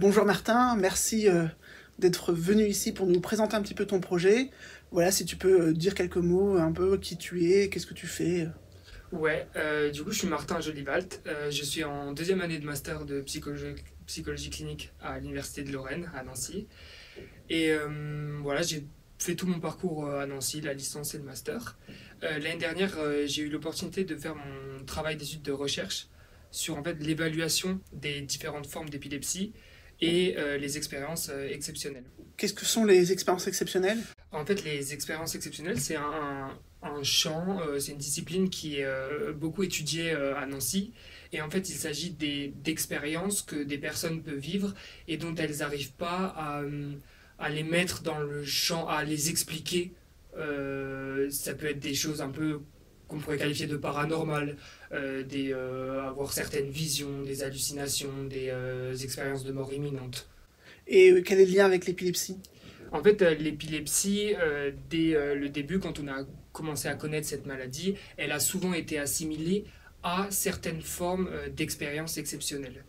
Bonjour Martin, merci d'être venu ici pour nous présenter un petit peu ton projet. Voilà, si tu peux dire quelques mots, un peu qui tu es, qu'est-ce que tu fais. Ouais, du coup, je suis Martin Jolivalt. Je suis en deuxième année de master de psychologie clinique à l'Université de Lorraine, à Nancy. Et voilà, j'ai fait tout mon parcours à Nancy, la licence et le master. L'année dernière, j'ai eu l'opportunité de faire mon travail d'études de recherche sur en fait, l'évaluation des différentes formes d'épilepsie et les expériences exceptionnelles. Qu'est-ce que sont les expériences exceptionnelles? En fait, les expériences exceptionnelles, c'est un champ, c'est une discipline qui est beaucoup étudiée à Nancy. Et en fait, il s'agit d'expériences que des personnes peuvent vivre et dont elles n'arrivent pas à les mettre dans le champ, à les expliquer. Ça peut être des choses un peu qu'on pourrait qualifier de paranormales, avoir certaines visions, des hallucinations, des expériences de mort imminente. Et quel est le lien avec l'épilepsie? En fait, l'épilepsie, dès le début, quand on a commencé à connaître cette maladie, elle a souvent été assimilée à certaines formes d'expériences exceptionnelles.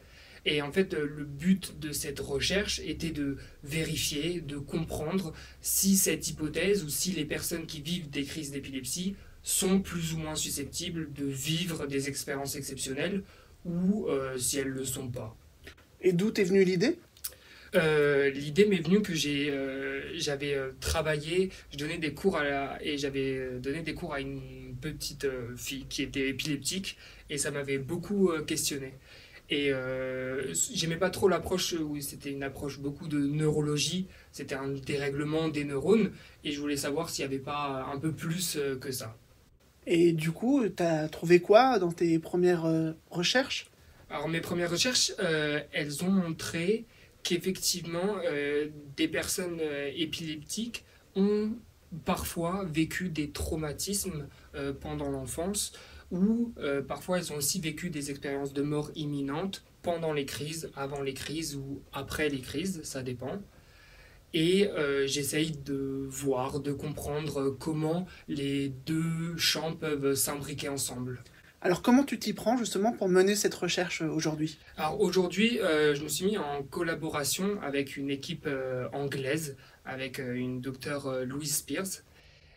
Et en fait, le but de cette recherche était de vérifier, de comprendre si cette hypothèse ou si les personnes qui vivent des crises d'épilepsie sont plus ou moins susceptibles de vivre des expériences exceptionnelles ou si elles ne le sont pas. Et d'où t'es venue l'idée? L'idée m'est venue que j'avais travaillé, je donnais des cours et j'avais donné des cours à une petite fille qui était épileptique et ça m'avait beaucoup questionné. Et j'aimais pas trop l'approche où c'était une approche beaucoup de neurologie, c'était un dérèglement des neurones et je voulais savoir s'il n'y avait pas un peu plus que ça. Et du coup, t'as trouvé quoi dans tes premières recherches? Alors mes premières recherches, elles ont montré qu'effectivement, des personnes épileptiques ont parfois vécu des traumatismes pendant l'enfance ou parfois elles ont aussi vécu des expériences de mort imminente pendant les crises, avant les crises ou après les crises, ça dépend. Et j'essaye de voir, de comprendre comment les deux champs peuvent s'imbriquer ensemble. Alors comment tu t'y prends justement pour mener cette recherche aujourd'hui? Alors aujourd'hui, je me suis mis en collaboration avec une équipe anglaise, avec une docteure Louise Spears.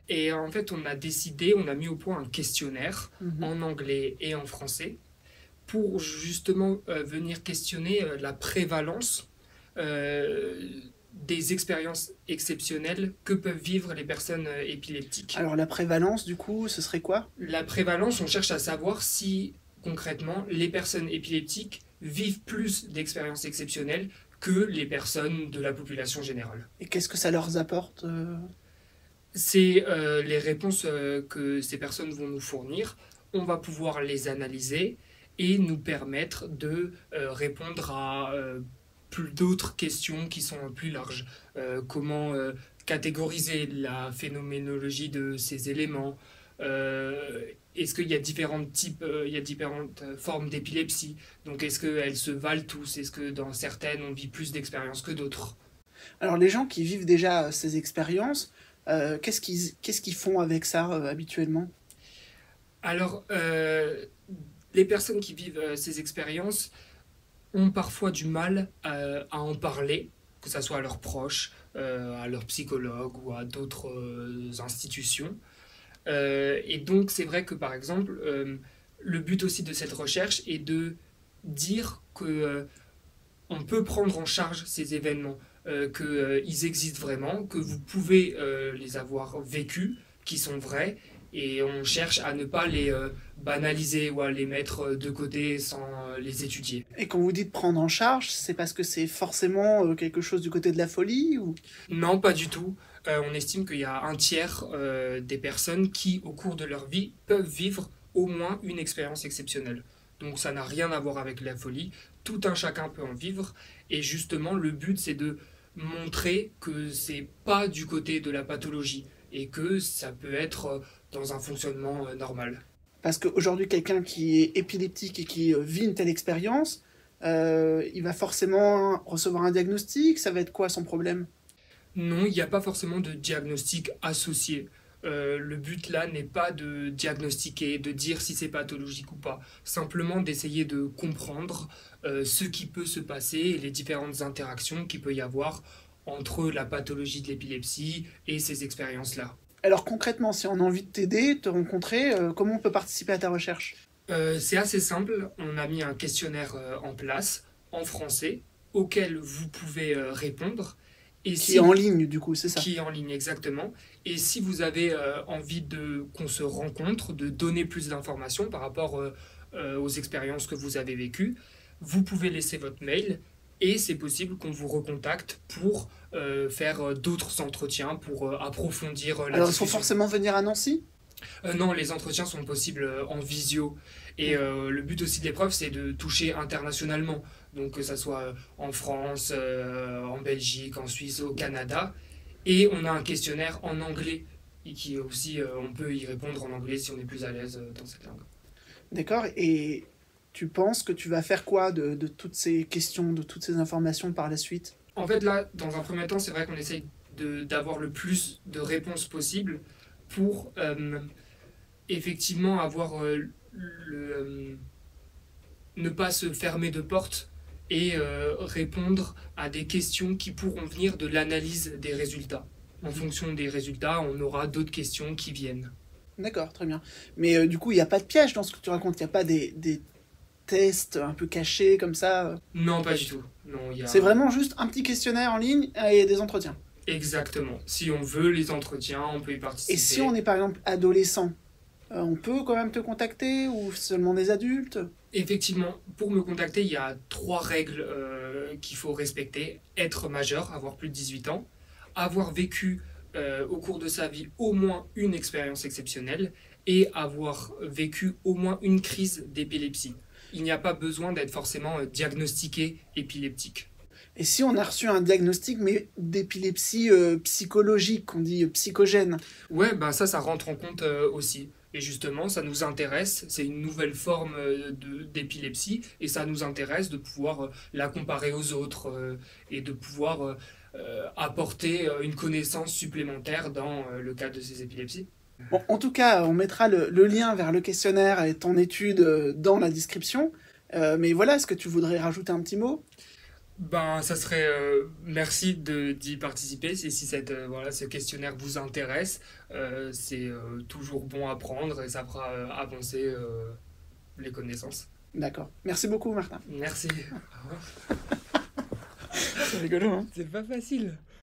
Et en fait, on a mis au point un questionnaire Mhm. en anglais et en français pour justement venir questionner la prévalence euh, des expériences exceptionnelles que peuvent vivre les personnes épileptiques. Alors la prévalence du coup, ce serait quoi? La prévalence, on cherche à savoir si, concrètement, les personnes épileptiques vivent plus d'expériences exceptionnelles que les personnes de la population générale. Et qu'est-ce que ça leur apporte? C'est les réponses que ces personnes vont nous fournir. On va pouvoir les analyser et nous permettre de répondre à d'autres questions qui sont plus larges. Comment catégoriser la phénoménologie de ces éléments? Est-ce qu'il y a différents types, il y a différentes formes d'épilepsie? Donc est-ce qu'elles se valent tous? Est-ce que dans certaines on vit plus d'expériences que d'autres? Alors les gens qui vivent déjà ces expériences, qu'est-ce qu'ils font avec ça habituellement? Alors, les personnes qui vivent ces expériences ont parfois du mal à en parler, que ce soit à leurs proches, à leurs psychologues ou à d'autres institutions. Et donc, c'est vrai que par exemple, le but aussi de cette recherche est de dire que on peut prendre en charge ces événements, qu'ils existent vraiment, que vous pouvez les avoir vécus, qui sont vrais, et on cherche à ne pas les banaliser ou à les mettre de côté sans les étudier. Et quand vous dites prendre en charge, c'est parce que c'est forcément quelque chose du côté de la folie ou... Non, pas du tout. On estime qu'il y a un tiers des personnes qui, au cours de leur vie, peuvent vivre au moins une expérience exceptionnelle. Donc ça n'a rien à voir avec la folie. Tout un chacun peut en vivre. Et justement, le but, c'est de montrer que c'est pas du côté de la pathologie et que ça peut être dans un fonctionnement normal. Parce qu'aujourd'hui, quelqu'un qui est épileptique et qui vit une telle expérience, il va forcément recevoir un diagnostic. Ça va être quoi son problème? Non, il n'y a pas forcément de diagnostic associé. Le but là n'est pas de diagnostiquer, de dire si c'est pathologique ou pas, simplement d'essayer de comprendre ce qui peut se passer et les différentes interactions qu'il peut y avoir entre la pathologie de l'épilepsie et ces expériences-là. Alors concrètement, si on a envie de t'aider, te rencontrer, comment on peut participer à ta recherche? C'est assez simple, on a mis un questionnaire en place en français auquel vous pouvez répondre. Et Qui est en ligne, du coup, c'est ça? Qui est en ligne, exactement. Et si vous avez envie qu'on se rencontre, de donner plus d'informations par rapport aux expériences que vous avez vécues, vous pouvez laisser votre mail et c'est possible qu'on vous recontacte pour faire d'autres entretiens, pour approfondir la Alors, il faut discussion. forcément venir à Nancy? Non, les entretiens sont possibles en visio. Et le but aussi de l'épreuve, c'est de toucher internationalement. Donc que ça soit en France, en Belgique, en Suisse, au Canada. Et on a un questionnaire en anglais. Et qui aussi, on peut y répondre en anglais si on est plus à l'aise dans cette langue. D'accord. Et tu penses que tu vas faire quoi de toutes ces questions, de toutes ces informations par la suite? En fait, là, dans un premier temps, c'est vrai qu'on essaye d'avoir le plus de réponses possible pour effectivement avoir ne pas se fermer de porte et répondre à des questions qui pourront venir de l'analyse des résultats. En fonction des résultats, on aura d'autres questions qui viennent. D'accord, très bien. Mais du coup, il n'y a pas de piège dans ce que tu racontes. Il n'y a pas des tests un peu cachés comme ça. Non, pas du tout. Non, C'est vraiment juste un petit questionnaire en ligne et des entretiens. Exactement. Si on veut les entretiens, on peut y Et participer. si on est par exemple adolescent, on peut quand même te contacter ou seulement des adultes? Effectivement, pour me contacter, il y a 3 règles qu'il faut respecter. Être majeur, avoir plus de 18 ans, avoir vécu au cours de sa vie au moins une expérience exceptionnelle et avoir vécu au moins une crise d'épilepsie. Il n'y a pas besoin d'être forcément diagnostiqué épileptique. Et si on a reçu un diagnostic mais d'épilepsie psychologique, on dit psychogène? Ouais, ben ça rentre en compte aussi. Et justement, ça nous intéresse, c'est une nouvelle forme d'épilepsie, et ça nous intéresse de pouvoir la comparer aux autres et de pouvoir apporter une connaissance supplémentaire dans le cadre de ces épilepsies. Bon, en tout cas, on mettra le lien vers le questionnaire et ton étude dans la description. Mais voilà, est-ce que tu voudrais rajouter un petit mot? Ben, ça serait merci d'y participer. Et si voilà, ce questionnaire vous intéresse, c'est toujours bon à prendre et ça fera avancer les connaissances. D'accord. Merci beaucoup, Martin. Merci. C'est rigolo, hein? C'est pas facile.